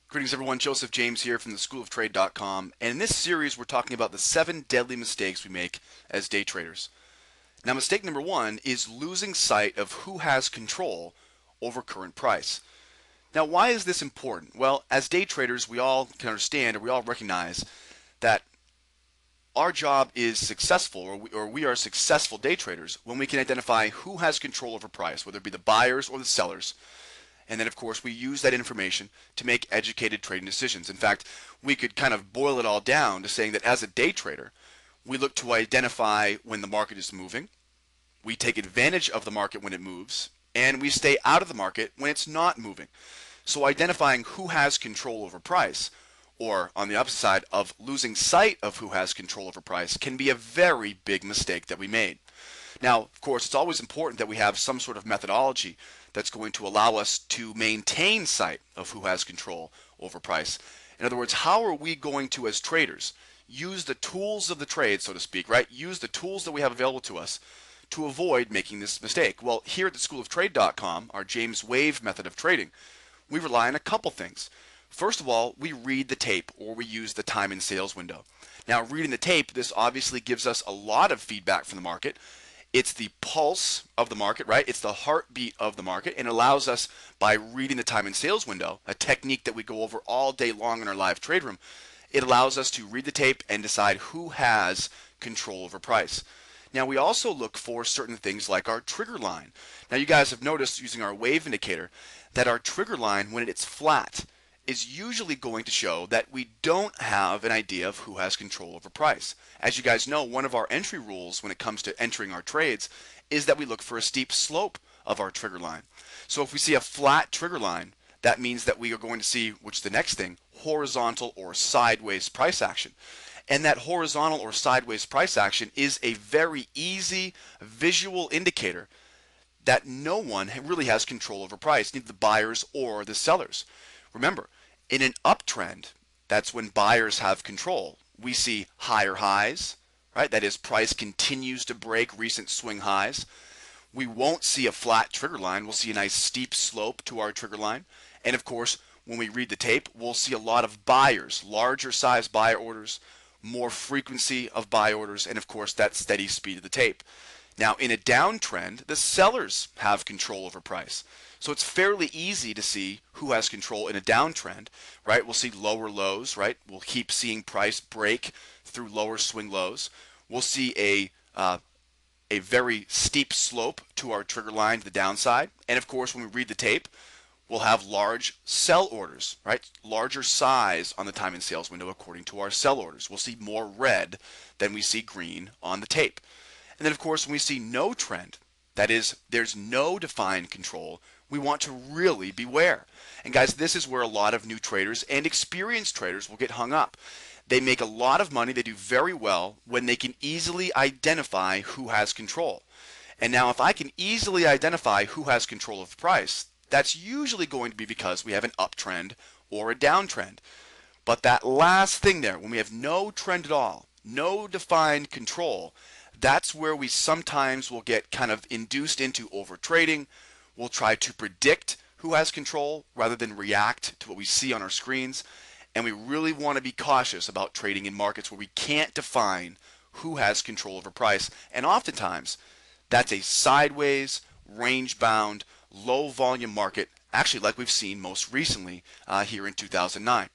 Greetings everyone, Joseph James here from the schooloftrade.com, and in this series we're talking about the 7 deadly mistakes we make as day traders. Now mistake number 1 is losing sight of who has control over current price. Now why is this important? Well, as day traders we all can understand, or we all recognize that our job is successful, or we are successful day traders when we can identify who has control over price, whether it be the buyers or the sellers. And then, of course, we use that information to make educated trading decisions. In fact, we could kind of boil it all down to saying that as a day trader, we look to identify when the market is moving, we take advantage of the market when it moves, and we stay out of the market when it's not moving. So identifying who has control over price, or on the opposite side of losing sight of who has control over price, can be a very big mistake that we made. Now, of course, it's always important that we have some sort of methodology that's going to allow us to maintain sight of who has control over price. In other words, how are we going to, as traders, use the tools of the trade, so to speak, right? Use the tools that we have available to us to avoid making this mistake. Well, here at the schooloftrade.com, our James Wave method of trading, we rely on a couple things. First of all, we read the tape, or we use the time and sales window. Now, reading the tape, this obviously gives us a lot of feedback from the market. It's the pulse of the market, right? It's the heartbeat of the market, and allows us, by reading the time and sales window, a technique that we go over all day long in our live trade room, it allows us to read the tape and decide who has control over price. Now, we also look for certain things like our trigger line. Now, you guys have noticed using our wave indicator that our trigger line, when it's flat, is usually going to show that we don't have an idea of who has control over price. As you guys know, one of our entry rules when it comes to entering our trades is that we look for a steep slope of our trigger line. So if we see a flat trigger line, that means that we are going to see, which is the next thing, horizontal or sideways price action. And that horizontal or sideways price action is a very easy visual indicator that no one really has control over price, neither the buyers or the sellers. Remember, in an uptrend, that's when buyers have control. We see higher highs, right? That is, price continues to break recent swing highs. We won't see a flat trigger line. We'll see a nice steep slope to our trigger line. And of course, when we read the tape, we'll see a lot of buyers, larger size buy orders, more frequency of buy orders, and of course, that steady speed of the tape. Now, in a downtrend, the sellers have control over price. So it's fairly easy to see who has control in a downtrend, right? We'll see lower lows, right? We'll keep seeing price break through lower swing lows. We'll see a very steep slope to our trigger line to the downside. And of course, when we read the tape, we'll have large sell orders, right? Larger size on the time and sales window according to our sell orders. We'll see more red than we see green on the tape. And then of course, when we see no trend, that is, there's no defined control, we want to really beware. And guys, this is where a lot of new traders and experienced traders will get hung up. They make a lot of money, they do very well when they can easily identify who has control. And now if I can easily identify who has control of the price, that's usually going to be because we have an uptrend or a downtrend. But that last thing there, when we have no trend at all, no defined control, that's where we sometimes will get kind of induced into overtrading. We'll try to predict who has control rather than react to what we see on our screens. And we really want to be cautious about trading in markets where we can't define who has control over price. And oftentimes, that's a sideways, range-bound, low-volume market, actually like we've seen most recently here in 2009.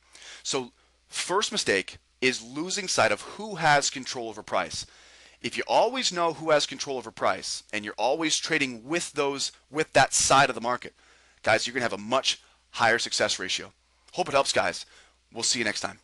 So first mistake is losing sight of who has control over price. If you always know who has control over price and you're always trading with that side of the market, guys, you're going to have a much higher success ratio. Hope it helps, guys. We'll see you next time.